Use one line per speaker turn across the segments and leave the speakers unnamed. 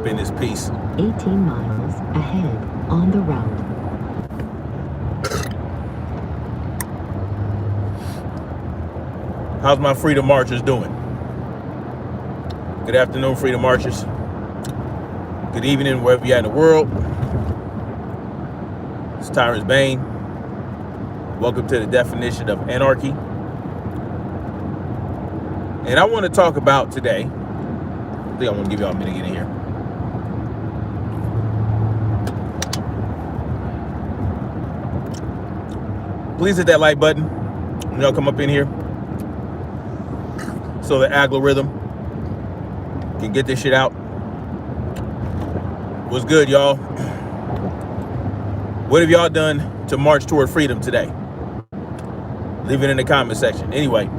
up in this piece.
18 miles ahead on the route.
How's my Freedom Marchers doing? Good afternoon, Freedom Marchers. Good evening, wherever you're at in the world. It's Tyrus Bane. Welcome to the definition of anarchy. And I want to talk about today, I think I want to give y'all a minute to get in here. Please hit that like button when y'all come up in here so the algorithm can get this shit out. What's good, y'all? What have y'all done to march toward freedom today? Leave it in the comment section. Anyway,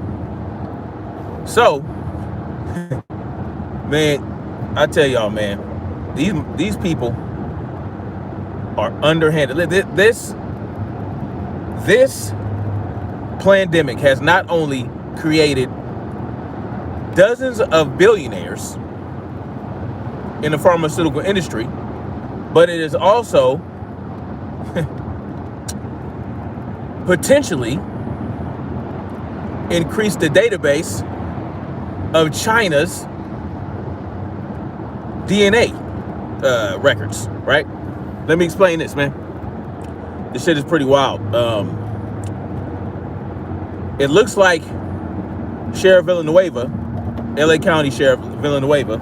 so, man, I tell y'all, man, these people are underhanded. This pandemic has not only created dozens of billionaires in the pharmaceutical industry, but it has also potentially increased the database of China's DNA records, right? Let me explain this, man. This shit is pretty wild. It looks like Sheriff Villanueva, LA County Sheriff Villanueva,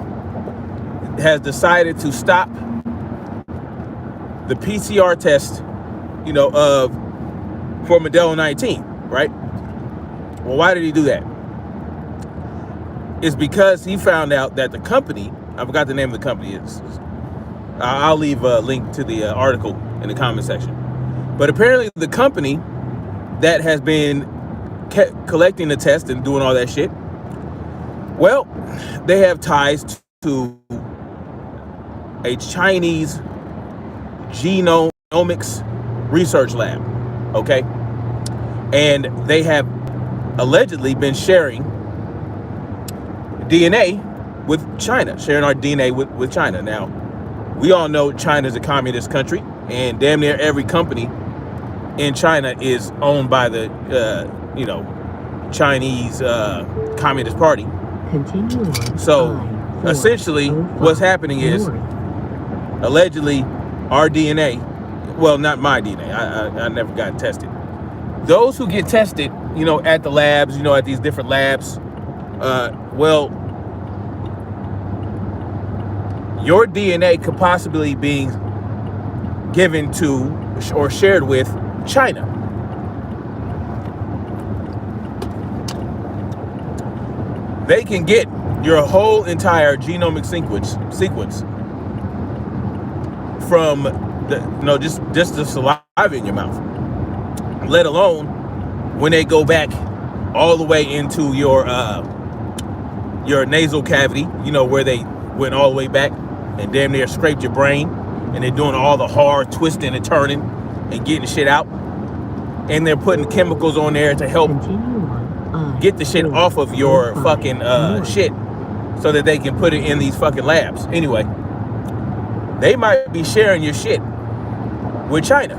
has decided to stop the PCR test, for Modelo 19, right? Well, why did he do that? It's because he found out that the company, I forgot the name of the company, I'll leave a link to the article in the comment section. But apparently the company that has been collecting the test and doing all that shit, well, they have ties to a Chinese genomics research lab, okay? And they have allegedly been sharing DNA with China, sharing our DNA with China. Now, we all know China's a communist country, and damn near every company in China is owned by the, Chinese Communist Party. So essentially what's happening is allegedly our DNA, well, not my DNA, I never got tested. Those who get tested, at the labs, at these different labs, well, your DNA could possibly be given to or shared with China. They can get your whole entire genomic sequence from just the saliva in your mouth, let alone when they go back all the way into your nasal cavity, where they went all the way back and damn near scraped your brain, and they're doing all the hard twisting and turning and getting shit out, and they're putting chemicals on there to help get the shit off of your fucking shit so that they can put it in these fucking labs. Anyway, they might be sharing your shit with China.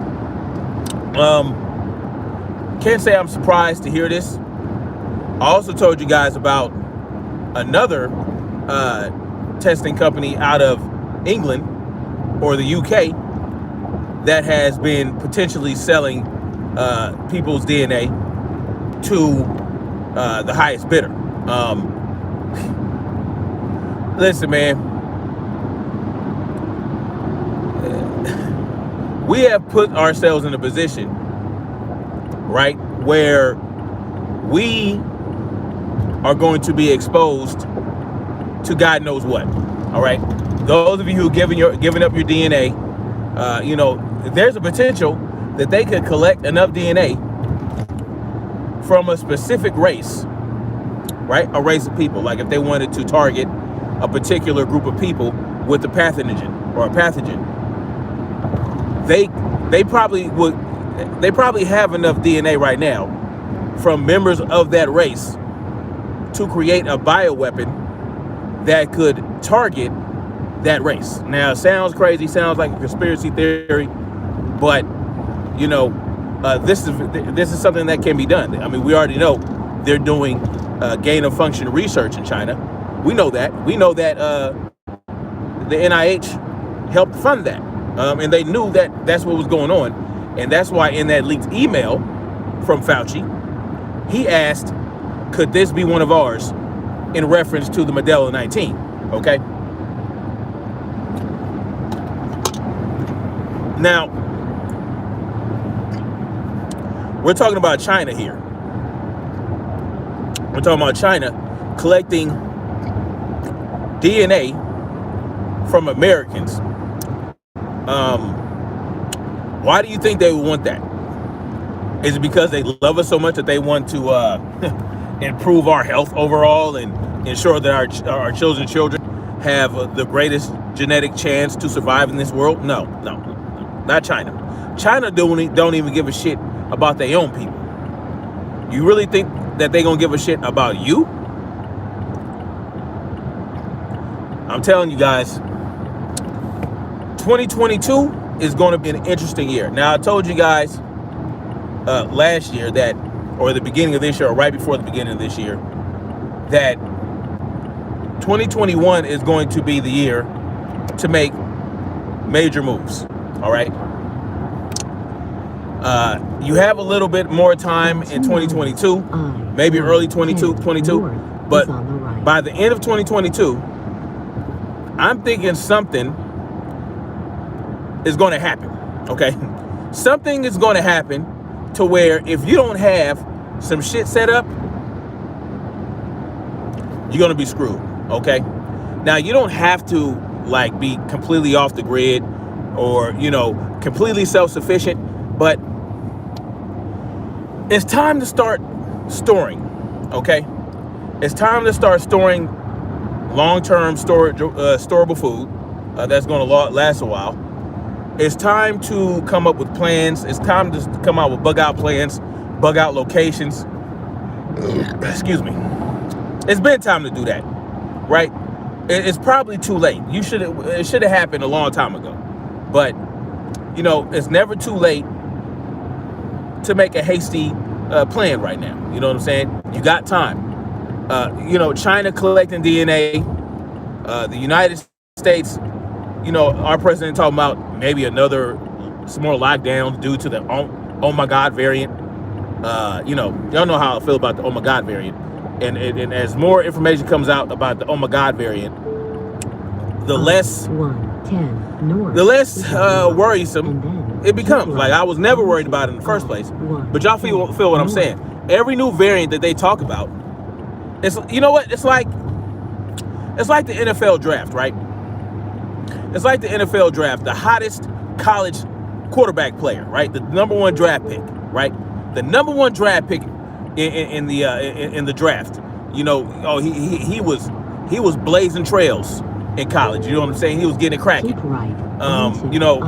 Can't say I'm surprised to hear this. I also told you guys about another testing company out of England or the UK that has been potentially selling people's DNA to the highest bidder. Listen, man, we have put ourselves in a position, right, where we are going to be exposed to God knows what. All right, those of you who giving up your DNA, there's a potential that they could collect enough DNA from a specific race, right? A race of people. Like if they wanted to target a particular group of people with a pathogen or a pathogen, they probably have enough DNA right now from members of that race to create a bioweapon that could target that race. Now, it sounds crazy, sounds like a conspiracy theory, but you know, this is something that can be done. I mean, we already know they're doing gain of function research in China. We know that. We know that the NIH helped fund that, and they knew that that's what was going on, and that's why in that leaked email from Fauci, he asked, "Could this be one of ours?" in reference to the Modelo 19. Okay. Now, we're talking about China here. We're talking about China collecting DNA from Americans. Why do you think they would want that? Is it because they love us so much that they want to improve our health overall and ensure that our children have the greatest genetic chance to survive in this world? No, not China. China don't even give a shit about their own people. You really think that they're gonna give a shit about you? I'm telling you guys, 2022 is going to be an interesting year. Now, I told you guys last year that, or the beginning of this year, or right before the beginning of this year, that 2021 is going to be the year to make major moves. All right. You have a little bit more time in 2022, maybe early 2022, but by the end of 2022, I'm thinking something is going to happen. Okay. Something is going to happen to where if you don't have some shit set up, you're going to be screwed. Okay. Now, you don't have to like be completely off the grid or, you know, completely self-sufficient, but it's time to start storing. Okay. It's time to start storing long-term storable food that's going to last a while. It's time to come up with plans. It's time to come out with bug out plans, bug out locations. Excuse me. It's been time to do that, right? It's probably too late. It should have happened a long time ago. But, you know, it's never too late to make a hasty plan right now. You know what I'm saying? You got time. You know, China collecting DNA, the United States, you know, our president talking about maybe another small lockdown due to the oh my God variant. You know, y'all know how I feel about the oh my God variant. And as more information comes out about the oh my God variant, the less worrisome it becomes. Like, I was never worried about it in the first place. But y'all feel what I'm saying. Every new variant that they talk about, it's, you know what? It's like the NFL draft, right? It's like the NFL draft, the hottest college quarterback player, right? The number one draft pick, right? The number one draft pick in the draft. You know, oh, he was blazing trails in college. You know what I'm saying? He was getting it cracking. You know,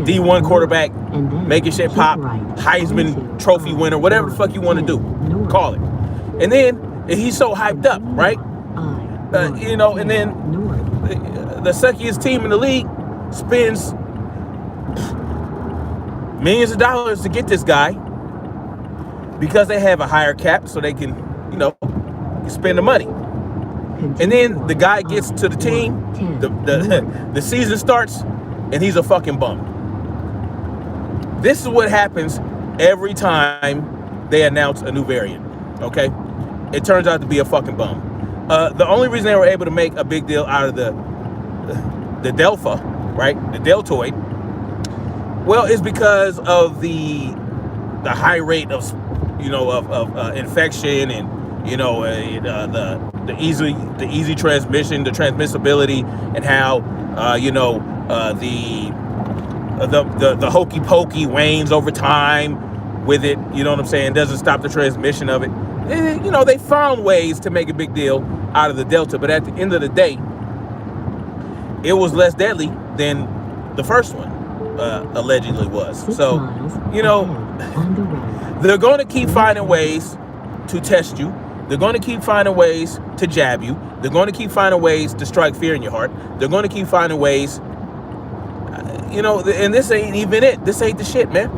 D1 quarterback, making shit pop, Heisman Trophy winner, whatever the fuck you want to do, call it. And then he's so hyped up, right? You know, and then the suckiest team in the league spends millions of dollars to get this guy because they have a higher cap, so they can, you know, spend the money. And then the guy gets to the team, the season starts, and he's a fucking bum. This is what happens every time they announce a new variant, okay? It turns out to be a fucking bum. The only reason they were able to make a big deal out of the Delta, right? The Deltoid, well, is because of the high rate of, you know, of infection and, you know, the easy transmission, the transmissibility, and how you know, the hokey pokey wanes over time with it. You know what I'm saying? Doesn't stop the transmission of it. You know, they found ways to make a big deal out of the Delta, but at the end of the day, it was less deadly than the first one allegedly was. So, you know, they're going to keep finding ways to test you. They're going to keep finding ways to jab you. They're going to keep finding ways to strike fear in your heart. They're going to keep finding ways, and this ain't even it. This ain't the shit, man.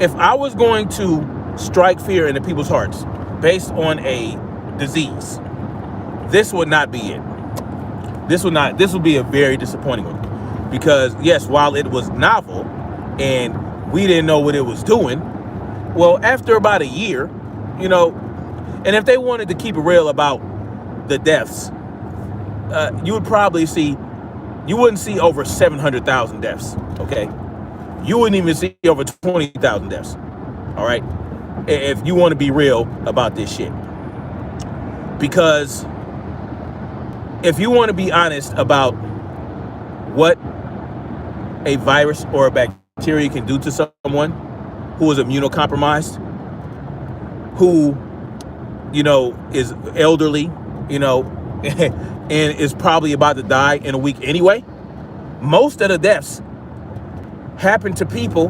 If I was going to strike fear into people's hearts based on a disease, this would not be it. This would be a very disappointing one. Because yes, while it was novel and we didn't know what it was doing, well, after about a year, and if they wanted to keep it real about the deaths, you wouldn't see over 700,000 deaths, okay? You wouldn't even see over 20,000 deaths, all right? If you want to be real about this shit. Because if you want to be honest about what a virus or a bacteria can do to someone who is immunocompromised, who, is elderly, and is probably about to die in a week anyway, most of the deaths happen to people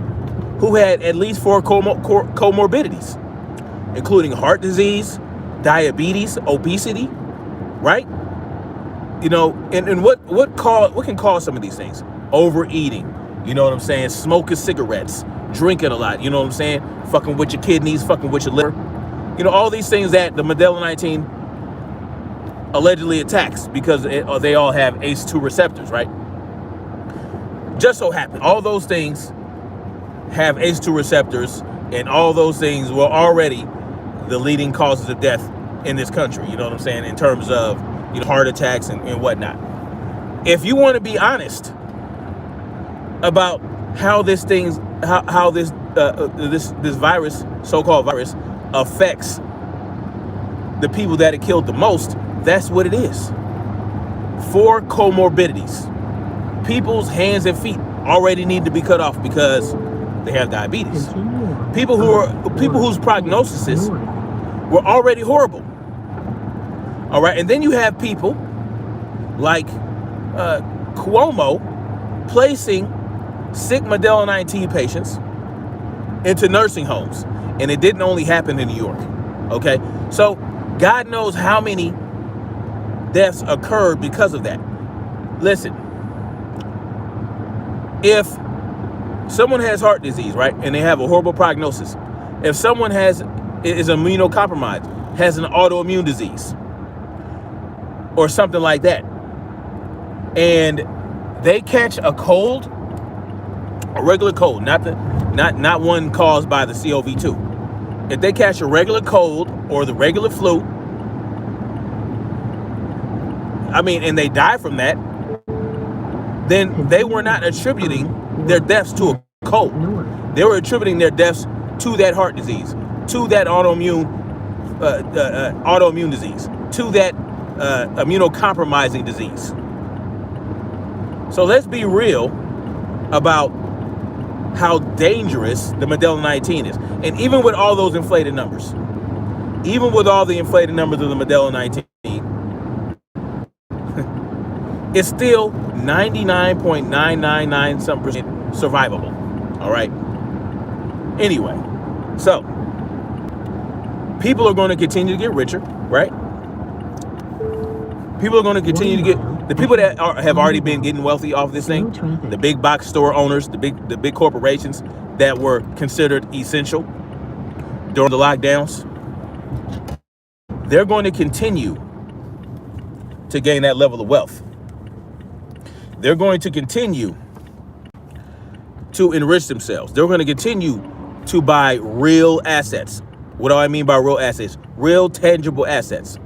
who had at least 4 comorbidities, including heart disease, diabetes, obesity, right? And what can cause some of these things? Overeating, you know what I'm saying? Smoking cigarettes, drinking a lot, you know what I'm saying? Fucking with your kidneys, fucking with your liver. All these things that the Modelo 19 allegedly attacks because they all have ACE2 receptors, right? Just so happen, all those things have ACE2 receptors, and all those things were already the leading causes of death in this country, you know what I'm saying, in terms of heart attacks and whatnot. If you want to be honest about how this virus, so-called virus, affects the people that it killed the most, that's what it is. 4 comorbidities. People's hands and feet already need to be cut off because they have diabetes. People whose prognoses were already horrible. All right, and then you have people like Cuomo placing sick Modelo 19 patients into nursing homes. And it didn't only happen in New York, okay? So God knows how many deaths occurred because of that. Listen, if someone has heart disease, right, and they have a horrible prognosis, if someone is immunocompromised, has an autoimmune disease or something like that, and they catch a cold, a regular cold, not one caused by the COV2. If they catch a regular cold or the regular flu, and they die from that, then they were not attributing their deaths to a cold. They were attributing their deaths to that heart disease, to that autoimmune disease, to that immunocompromising disease. So let's be real about how dangerous the Modelo 19 is. And even with all those inflated numbers, even with all the inflated numbers of the Modelo 19, it's still 99.999 some percent survivable. All right. Anyway, so people are going to continue to get richer, right? People are going to continue to get, the people that have already been getting wealthy off this thing, the big box store owners, the big corporations that were considered essential during the lockdowns, they're going to continue to gain that level of wealth. They're going to continue to enrich themselves. They're going to continue to buy real assets. What do I mean by real assets? Real tangible assets.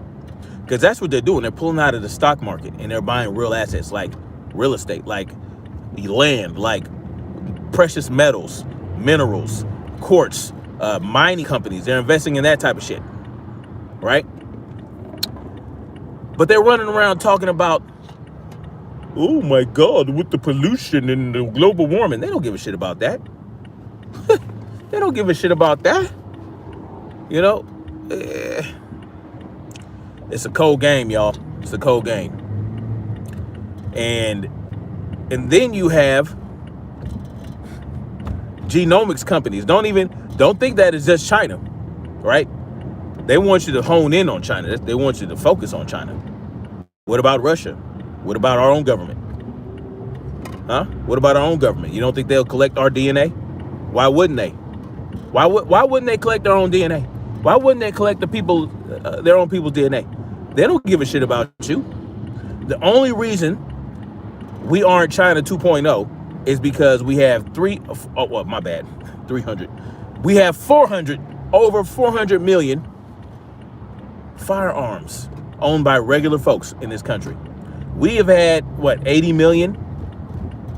Because that's what they're doing. They're pulling out of the stock market and they're buying real assets like real estate, like land, like precious metals, minerals, quartz, mining companies. They're investing in that type of shit, right? But they're running around talking about, oh my God, with the pollution and the global warming. They don't give a shit about that. They don't give a shit about that. It's a cold game, y'all. It's a cold game. And then you have genomics companies. Don't think that it's just China, right? They want you to hone in on China. They want you to focus on China. What about Russia? What about our own government? Huh? What about our own government? You don't think they'll collect our DNA? Why wouldn't they? Why wouldn't they collect their own DNA? Why wouldn't they collect their own people's DNA? They don't give a shit about you. The only reason we aren't China 2.0 is because we have 300. We have over 400 million firearms owned by regular folks in this country. We have had, 80 million?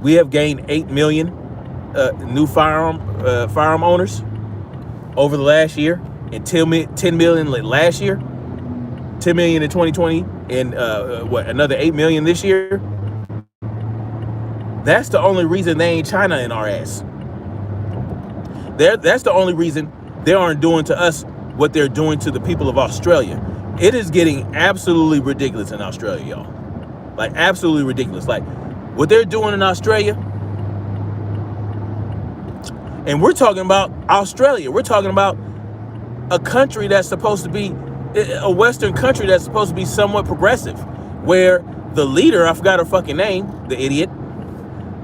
We have gained 8 million new firearm owners over the last year, and 10 million last year, 10 million in 2020, and another 8 million this year. That's the only reason they ain't China in our ass. That's the only reason they aren't doing to us what they're doing to the people of Australia. It is getting absolutely ridiculous in Australia, y'all. Like, absolutely ridiculous. Like, what they're doing in Australia, and we're talking about Australia. We're talking about a country that's supposed to be, a Western country that's supposed to be somewhat progressive, where the leader, I forgot her fucking name, the idiot,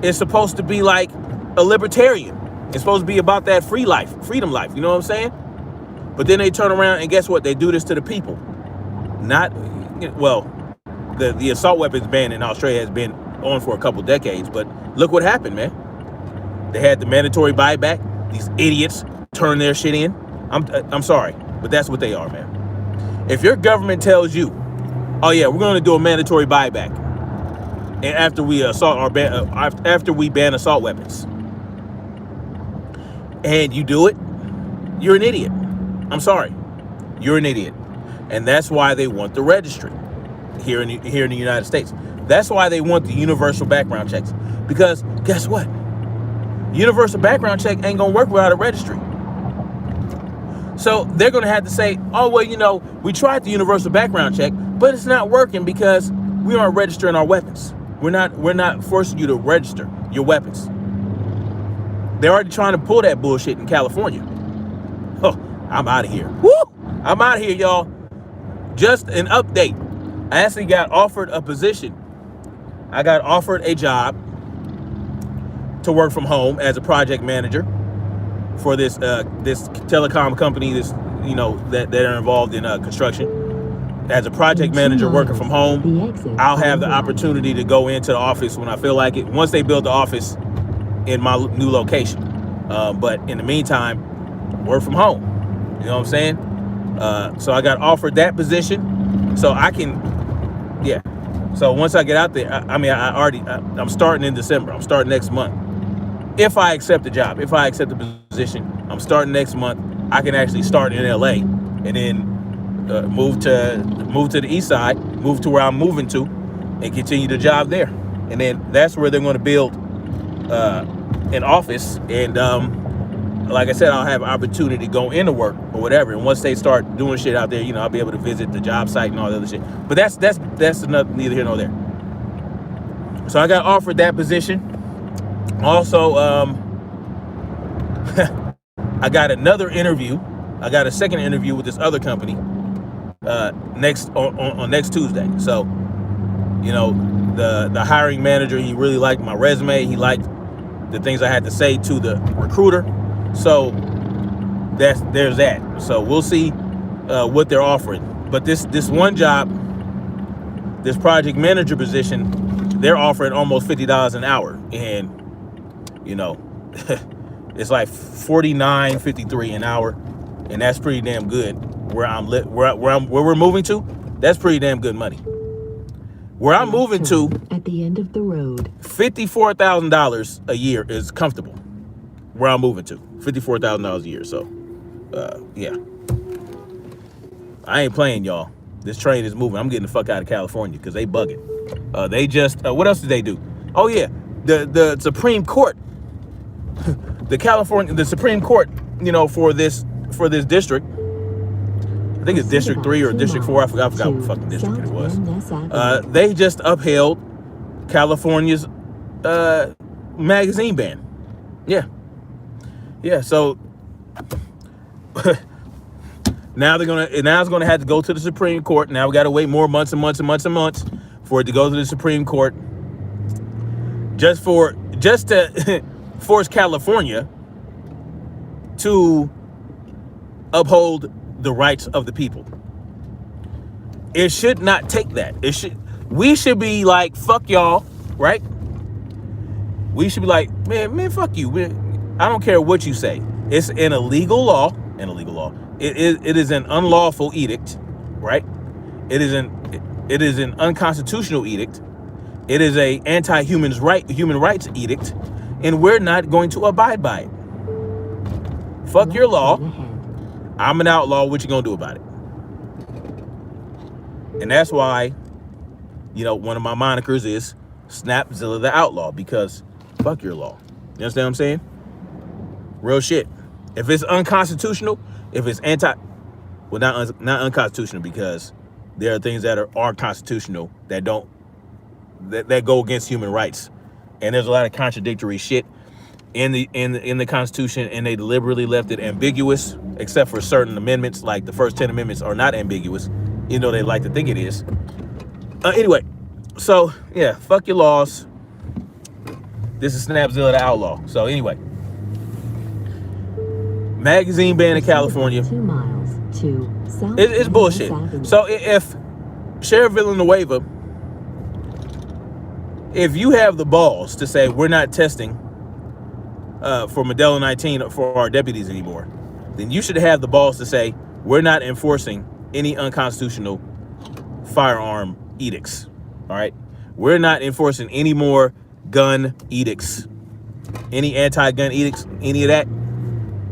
is supposed to be like a libertarian. It's supposed to be about that freedom life. You know what I'm saying? But then they turn around and guess what? They do this to the people. The assault weapons ban in Australia has been on for a couple decades, but look what happened, man. They had the mandatory buyback. These idiots turn their shit in. I'm sorry, but that's what they are, man. If your government tells you, oh yeah, we're going to do a mandatory buyback, and after we ban assault weapons, and you do it, you're an idiot. I'm sorry, you're an idiot, and that's why they want the registry here in the United States. That's why they want the universal background checks, because guess what? Universal background check ain't gonna work without a registry. So they're gonna have to say, oh well, we tried the universal background check, but it's not working because we aren't registering our weapons. We're not forcing you to register your weapons. They're already trying to pull that bullshit in California. Oh, I'm out of here. Woo! I'm out of here, y'all. Just an update. I actually got offered a position. I got offered a job to work from home as a project manager for this telecom company, that are involved in construction. As a project manager working from home, I'll have the opportunity to go into the office when I feel like it, once they build the office in my new location. But in the meantime, work from home. You know what I'm saying? So I got offered that position, so I can, yeah. So once I get out there, I'm starting in December. I'm starting next month. If I accept the job, if I accept the position, I'm starting next month. I can actually start in LA and then move to the east side, move to where I'm moving to, and continue the job there. And then that's where they're going to build an office. And like I said, I'll have opportunity to go into work or whatever. And once they start doing shit out there, I'll be able to visit the job site and all the other shit. But that's neither here nor there. So I got offered that position. Also, I got another interview. I got a second interview with this other company next Tuesday. So, the hiring manager, he really liked my resume. He liked the things I had to say to the recruiter. So there's that. So we'll see what they're offering. But this one job, this project manager position, they're offering almost $50 an hour, and it's like $49.53 an hour, and that's pretty damn good. Where we're moving to, that's pretty damn good money. Where I'm moving to,
at the end of the road,
$54,000 a year is comfortable. Where I'm moving to, $54,000 a year. So, yeah, I ain't playing, y'all. This train is moving. I'm getting the fuck out of California because they bugging. They just what else did they do? Oh yeah, the Supreme Court, the Supreme Court, for this district. I think it's District 3 or District 4. I forgot what fucking district it was. They just upheld California's magazine ban. Yeah. So Now it's gonna have to go to the Supreme Court. Now we got to wait more months and months and months and months for it to go to the Supreme Court, just to force California to uphold the rights of the people. It should not take that. We should be like, fuck y'all, right? We should be like, man, fuck you. I don't care what you say. It's an illegal law. It is an unlawful edict, right? It is an unconstitutional edict. It is a anti-human rights edict, and we're not going to abide by it. Fuck your law. I'm an outlaw. What you gonna do about it? And that's why, one of my monikers is Snapzilla the Outlaw, because fuck your law. You understand what I'm saying? Real shit. If it's unconstitutional, if it's not unconstitutional, because there are things that are constitutional that go against human rights, and there's a lot of contradictory shit in the Constitution, and they deliberately left it ambiguous, except for certain amendments, like the first 10 amendments are not ambiguous, even though they like to think it is. Anyway, so yeah, fuck your laws. This is Snapzilla the Outlaw. So anyway, magazine ban in California.
2 miles to South
it's bullshit. So if Sheriff Villanueva, if you have the balls to say we're not testing for Modelo 19 for our deputies anymore, then you should have the balls to say we're not enforcing any unconstitutional firearm edicts. All right, we're not enforcing any more gun edicts, any anti-gun edicts, any of that.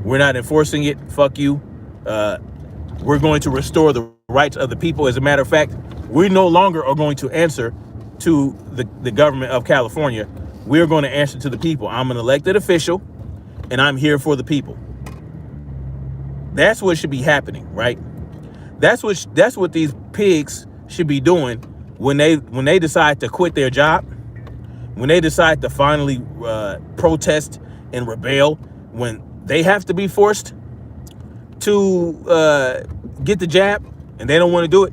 We're not enforcing it. Fuck you. We're going to restore the rights of the people. As a matter of fact, we no longer are going to answer to the government of California. We're going to answer to the people. I'm an elected official, and I'm here for the people. That's what should be happening, right? That's what these pigs should be doing when they decide to quit their job, when they decide to finally protest and rebel, when they have to be forced to get the jab and they don't want to do it.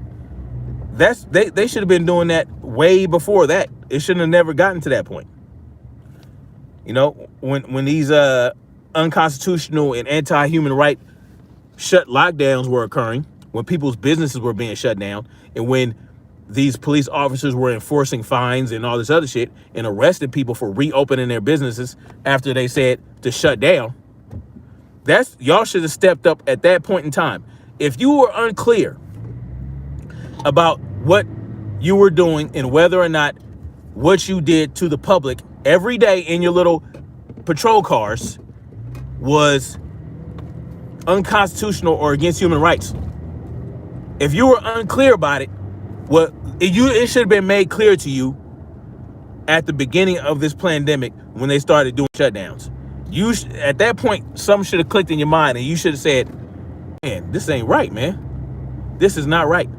They should have been doing that way before that. It shouldn't have never gotten to that point. When these unconstitutional and anti-human right lockdowns were occurring, when people's businesses were being shut down, and when these police officers were enforcing fines and all this other shit and arrested people for reopening their businesses after they said to shut down, y'all should have stepped up at that point in time. If you were unclear about what you were doing and whether or not what you did to the public every day in your little patrol cars was unconstitutional or against human rights, if you were unclear about it, it should have been made clear to you at the beginning of this pandemic when they started doing shutdowns. At that point, something should have clicked in your mind, and you should have said, man, this ain't right, man. This is not right.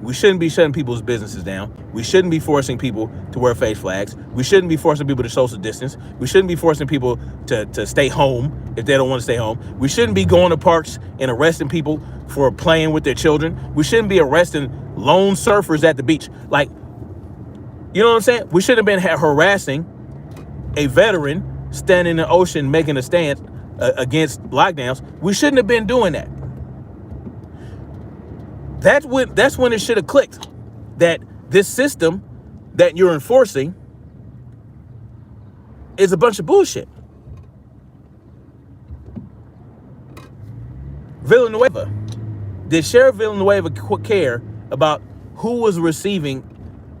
We shouldn't be shutting people's businesses down. We shouldn't be forcing people to wear face flags. We shouldn't be forcing people to social distance. We shouldn't be forcing people to stay home if they don't want to stay home. We shouldn't be going to parks and arresting people for playing with their children. We shouldn't be arresting lone surfers at the beach. Like, you know what I'm saying? We shouldn't have been harassing a veteran standing in the ocean making a stand against lockdowns. We shouldn't have been doing that. That's when it should have clicked that this system that you're enforcing is a bunch of bullshit. Villanueva, did Sheriff Villanueva care about who was receiving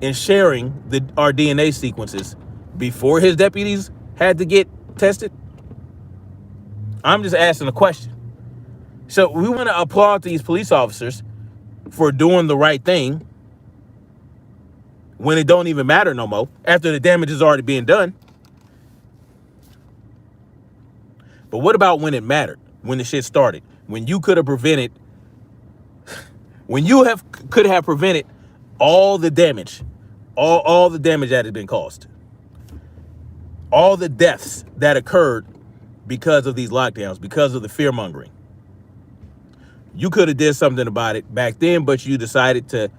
and sharing our DNA sequences before his deputies had to get tested? I'm just asking a question. So we want to applaud these police officers for doing the right thing when it don't even matter no more, after the damage is already being done. But what about when it mattered, when the shit started, when you could have prevented, could have prevented all the damage, all the damage that had been caused, all the deaths that occurred because of these lockdowns, because of the fear mongering? You could have did something about it back then, but you decided to,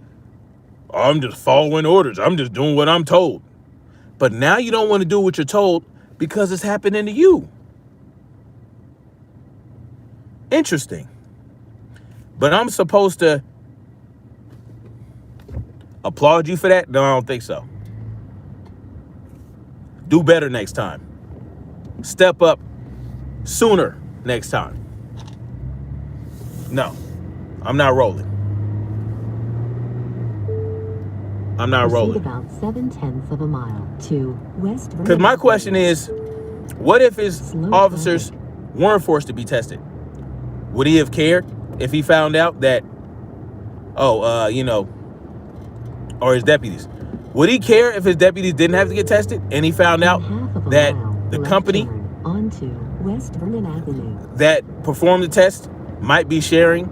oh, I'm just following orders. I'm just doing what I'm told. But now you don't want to do what you're told because it's happening to you. Interesting. But I'm supposed to applaud you for that? No, I don't think so. Do better next time. Step up sooner next time. No, I'm not rolling. I'm not
Proceed
rolling.
about 7/10 of a mile to West Vernon.
Because my question is, what if his
Slow
officers
traffic.
weren't forced to be tested? Would he have cared if he found out that, or his deputies? Would he care if his deputies didn't have to get tested and he found out that the company
onto West Vernon Avenue
that performed the test might be sharing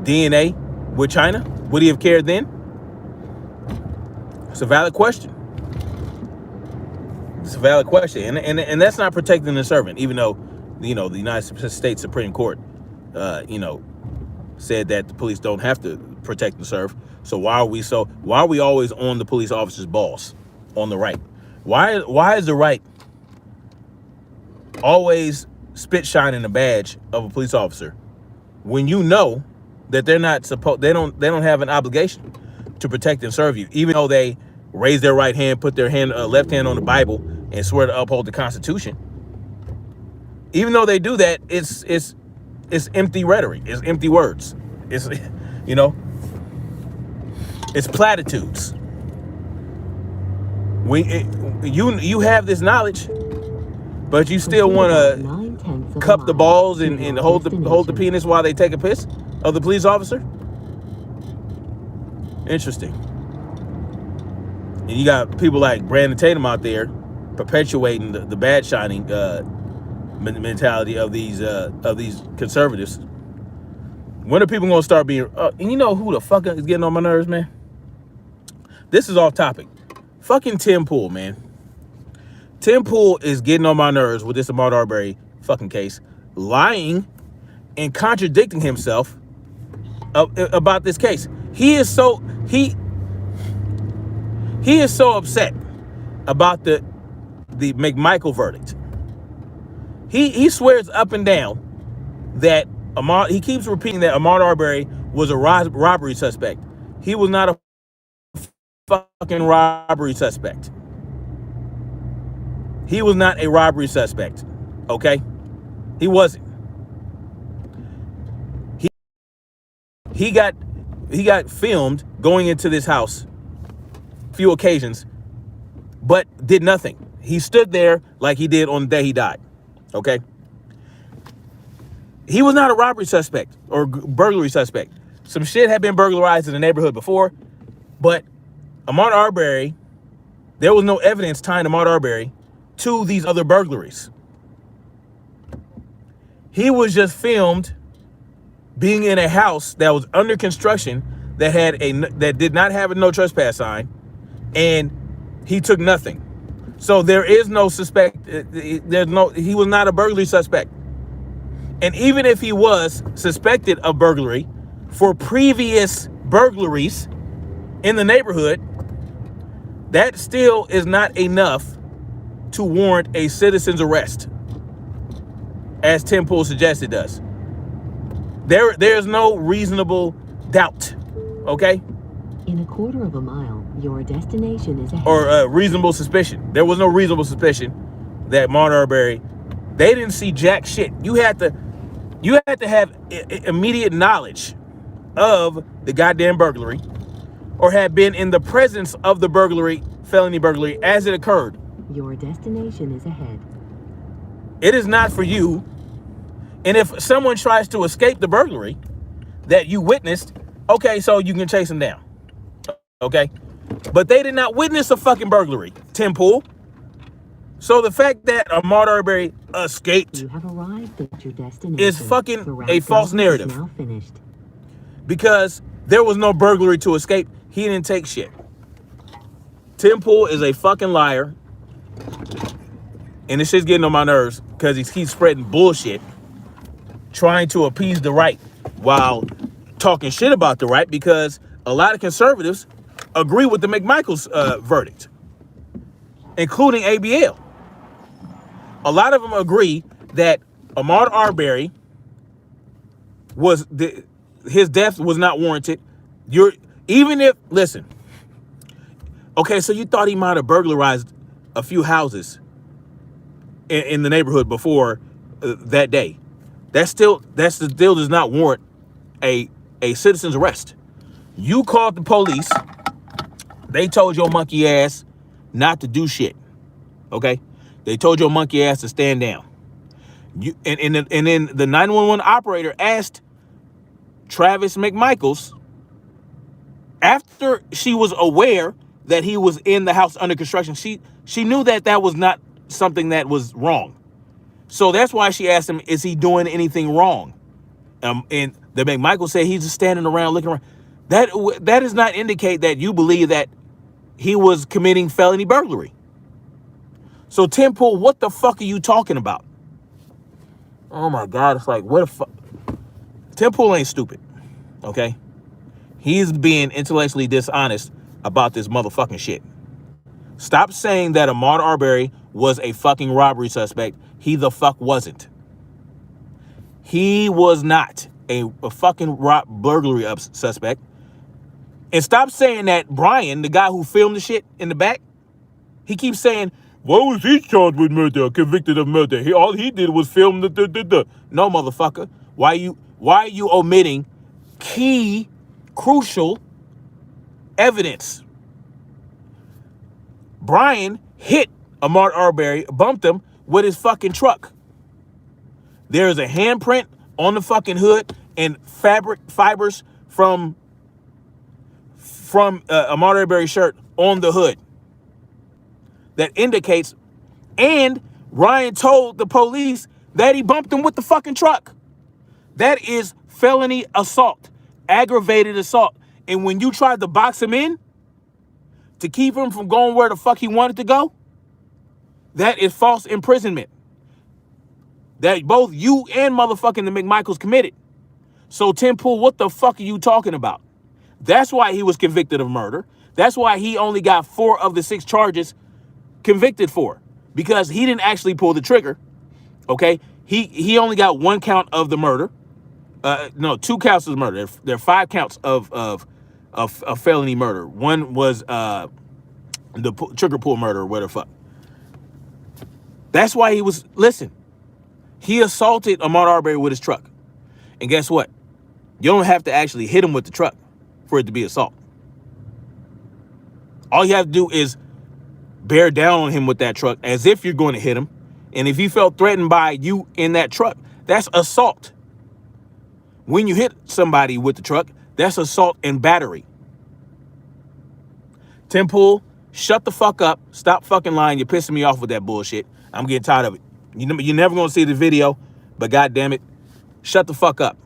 DNA with China? Would he have cared then? It's a valid question. It's a valid question, and that's not protecting the servant, even though the United States Supreme Court said that the police don't have to protect and serve. So why are we always on the police officer's balls on the right? Why is the right always spit shining the badge of a police officer when you know that they don't have an obligation to protect and serve you, even though they raise their right hand, put their left hand on the Bible, and swear to uphold the Constitution? Even though they do that, it's empty rhetoric. It's empty words. It's it's platitudes. You have this knowledge, but you still want to cup the balls and hold the penis while they take a piss of the police officer? Interesting. And you got people like Brandon Tatum out there perpetuating the bad shining mentality of these conservatives. When are people gonna start being? And you know who the fuck is getting on my nerves, man? This is off topic. Fucking Tim Pool, man. Tim Pool is getting on my nerves with this Ahmaud Arbery fucking case, lying and contradicting himself about this case. He is so upset about the McMichael verdict. He swears up and down that he keeps repeating that Ahmaud Arbery was a robbery suspect. He was not a fucking robbery suspect. He was not a robbery suspect. Okay? He wasn't. He got filmed going into this house a few occasions, but did nothing. He stood there like he did on the day he died. Okay? He was not a robbery suspect or burglary suspect. Some shit had been burglarized in the neighborhood before, but Ahmaud Arbery, there was no evidence tying Ahmaud Arbery to these other burglaries. He was just filmed being in a house that was under construction that did not have a no trespass sign, and he took nothing. So there is no suspect. He was not a burglary suspect. And even if he was suspected of burglary for previous burglaries in the neighborhood, that still is not enough to warrant a citizen's arrest, as Tim Pool suggested does. There's no reasonable doubt, okay?
In a quarter of a mile, your destination is ahead.
Or reasonable suspicion. There was no reasonable suspicion that Ahmaud Arbery, they didn't see jack shit. You had to have immediate knowledge of the goddamn burglary, or have been in the presence of the felony burglary as it occurred.
Your destination is ahead.
It is not for you. And if someone tries to escape the burglary that you witnessed, okay, so you can chase them down. Okay? But they did not witness a fucking burglary, Tim Pool. So the fact that Ahmaud Arbery escaped
You have arrived at your destination.
is fucking
The route
a false
down
narrative.
is now finished.
Because there was no burglary to escape. He didn't take shit. Tim Pool is a fucking liar. And this shit's getting on my nerves because he keeps spreading bullshit, trying to appease the right while talking shit about the right, because a lot of conservatives agree with the McMichaels verdict, including ABL. A lot of them agree that Ahmaud Arbery his death was not warranted. Listen, okay, so you thought he might have burglarized a few houses in the neighborhood before that day. That still does not warrant a citizen's arrest. You called the police. They told your monkey ass not to do shit. Okay, they told your monkey ass to stand down. And then the 911 operator asked Travis McMichaels, after she was aware that he was in the house under construction, she knew that was not something that was wrong. So that's why she asked him, is he doing anything wrong? And the McMichael said he's just standing around looking around. That does not indicate that you believe that he was committing felony burglary. So Tim Pool, what the fuck are you talking about? Oh my God, it's like, what the fuck? Tim Pool ain't stupid, okay? He's being intellectually dishonest about this motherfucking shit. Stop saying that Ahmaud Arbery was a fucking robbery suspect. He the fuck wasn't. He was not a fucking burglary suspect. And stop saying that Brian, the guy who filmed the shit in the back, he keeps saying, why was he charged with murder, convicted of murder? All he did was film the. No, motherfucker. Why are you omitting key, crucial evidence? Brian hit Ahmaud Arbery, bumped him with his fucking truck. There is a handprint on the fucking hood and fibers from Ahmaud Arbery's shirt on the hood that indicates, and Ryan told the police that he bumped him with the fucking truck. That is felony assault, aggravated assault. And when you tried to box him in to keep him from going where the fuck he wanted to go, that is false imprisonment that both you and motherfucking the McMichaels committed. So Tim Pool, what the fuck are you talking about? That's why he was convicted of murder. That's why he only got 4 of the 6 charges convicted for, because he didn't actually pull the trigger. Okay, he only got 1 count of the murder. No, 2 counts of the murder. There are 5 counts of felony murder. 1 was the trigger pull murder or whatever the fuck. That's why he was, listen, he assaulted Ahmaud Arbery with his truck. And guess what? You don't have to actually hit him with the truck for it to be assault. All you have to do is bear down on him with that truck as if you're going to hit him. And if he felt threatened by you in that truck, that's assault. When you hit somebody with the truck, that's assault and battery. Tim Pool, shut the fuck up. Stop fucking lying. You're pissing me off with that bullshit. I'm getting tired of it. You're never going to see the video, but goddamn it, shut the fuck up.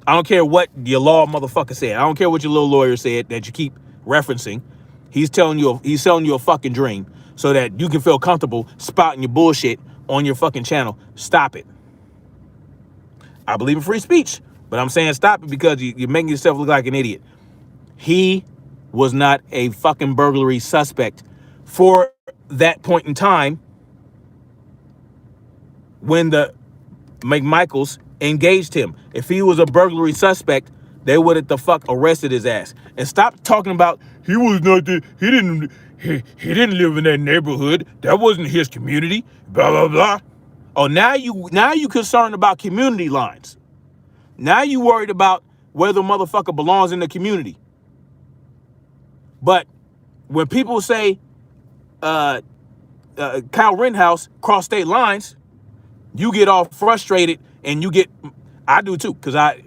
I don't care what your law motherfucker said. I don't care what your little lawyer said that you keep referencing. He's selling you a fucking dream so that you can feel comfortable spouting your bullshit on your fucking channel. Stop it. I believe in free speech, but I'm saying stop it because you're making yourself look like an idiot. He was not a fucking burglary suspect for that point in time when the McMichaels engaged him. If he was a burglary suspect, they would have the fuck arrested his ass. And stop talking about he didn't live in that neighborhood. That wasn't his community. Blah blah blah. Oh, now you concerned about community lines. Now you worried about whether motherfucker belongs in the community. But when people say Kyle Rittenhouse crossed state lines, you get all frustrated, and I do too, because I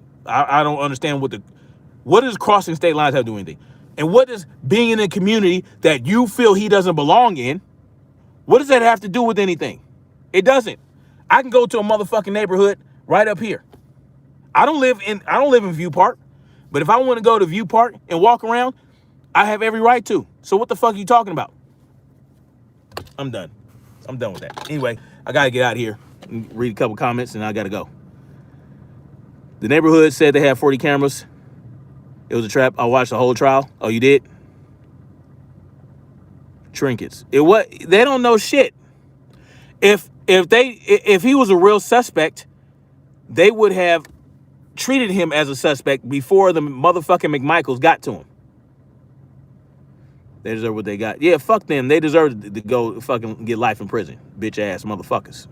don't understand what does crossing state lines have to do with anything? And what does being in a community that you feel he doesn't belong in, what does that have to do with anything? It doesn't. I can go to a motherfucking neighborhood right up here. I don't live in View Park, but if I want to go to View Park and walk around, I have every right to. So what the fuck are you talking about? I'm done. I'm done with that. Anyway, I gotta get out of here and read a couple comments, and I gotta go. The neighborhood said they had 40 cameras. It was a trap. I watched the whole trial. Oh, you did? Trinkets. They don't know shit. If he was a real suspect, they would have treated him as a suspect before the motherfucking McMichaels got to him. They deserve what they got. Yeah, fuck them. They deserve to go fucking get life in prison. Bitch ass motherfuckers.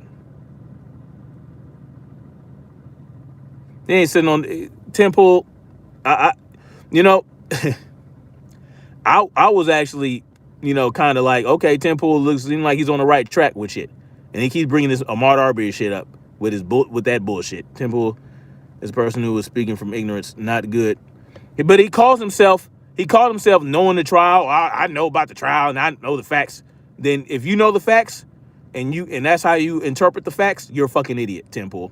They ain't sitting on Temple. I I was actually, kind of like, okay, Temple seems like he's on the right track with shit, and he keeps bringing this Ahmaud Arbery shit up with that bullshit. Temple is a person who was speaking from ignorance, not good. But he called himself knowing the trial. I know about the trial and I know the facts. Then if you know the facts and that's how you interpret the facts, you're a fucking idiot, Temple.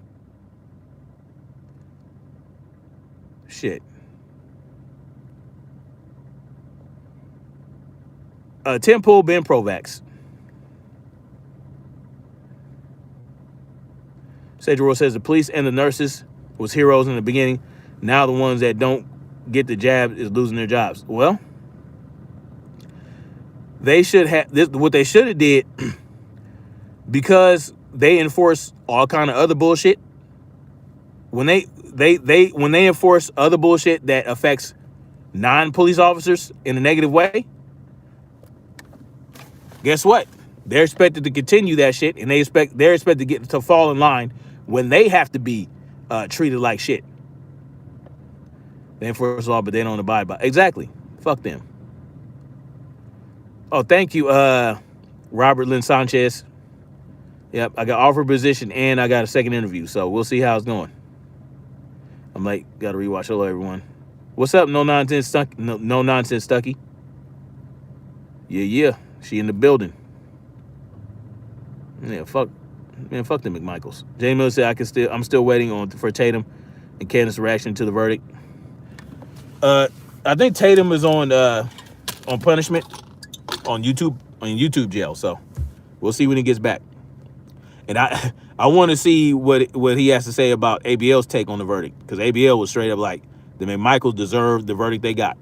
Shit. Temple been pro-vax. Cedro says the police and the nurses was heroes in the beginning. Now the ones that don't get the jab is losing their jobs. Well, they should have this. What they should have did, because they enforce all kind of other bullshit. When they enforce other bullshit that affects non-police officers in a negative way, guess what? They're expected to continue that shit, and they're expected to get to fall in line when they have to be treated like shit. They enforce law, but they don't abide by. Exactly. Fuck them. Oh, thank you, Robert Lynn Sanchez. Yep, I got offered a position and I got a second interview, so we'll see how it's going. I'm like, gotta rewatch. Hello, everyone. What's up? No nonsense, Stucky. Yeah. She in the building. Yeah, fuck the McMichaels. Jay Miller said I'm still waiting for Tatum and Candace's reaction to the verdict. I think Tatum is on punishment on YouTube jail, so we'll see when he gets back. And I want to see what he has to say about ABL's take on the verdict, because ABL was straight up like the McMichaels deserved the verdict they got.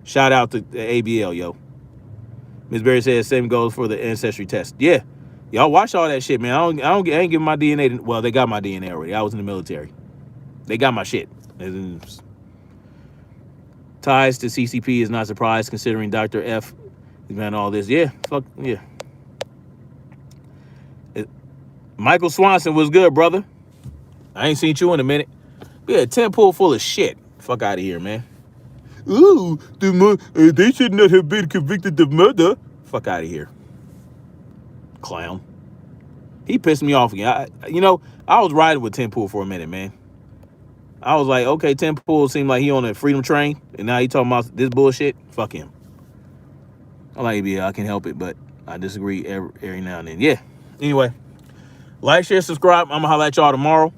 Shout out to ABL, yo. Ms. Berry says same goes for the ancestry test. Yeah, y'all watch all that shit, man. I ain't giving my DNA. Well, they got my DNA already. I was in the military. They got my shit. Ties to CCP is not surprised considering Dr. F is behind all this. Yeah, fuck yeah. Michael Swanson was good, brother. I ain't seen you in a minute. Yeah, Temple full of shit. Fuck out of here, man. Ooh, they should not have been convicted of murder. Fuck out of here, clown. He pissed me off again. I was riding with Temple for a minute, man. I was like, okay, Temple seemed like he on a freedom train, and now he talking about this bullshit. Fuck him. I like ABL, I can help it, but I disagree every now and then. Yeah. Anyway, like, share, subscribe. I'm gonna holler at y'all tomorrow.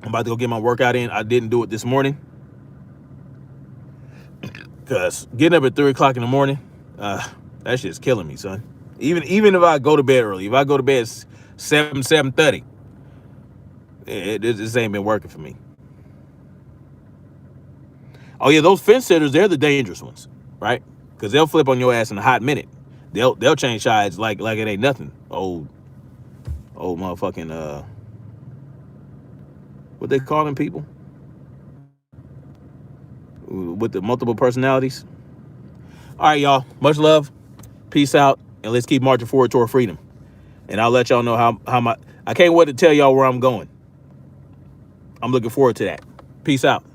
I'm about to go get my workout in. I didn't do it this morning because getting up at 3 o'clock in the morning, that shit's killing me, son. Even if I go to bed early, if I go to bed 7:30, this ain't been working for me. Oh yeah, those fence sitters, they're the dangerous ones, right? Because they'll flip on your ass in a hot minute. They'll change sides like it ain't nothing. Old motherfucking what they calling people with the multiple personalities. All right, y'all. Much love. Peace out, and let's keep marching forward toward freedom. And I'll let y'all know how I can't wait to tell y'all where I'm going. I'm looking forward to that. Peace out.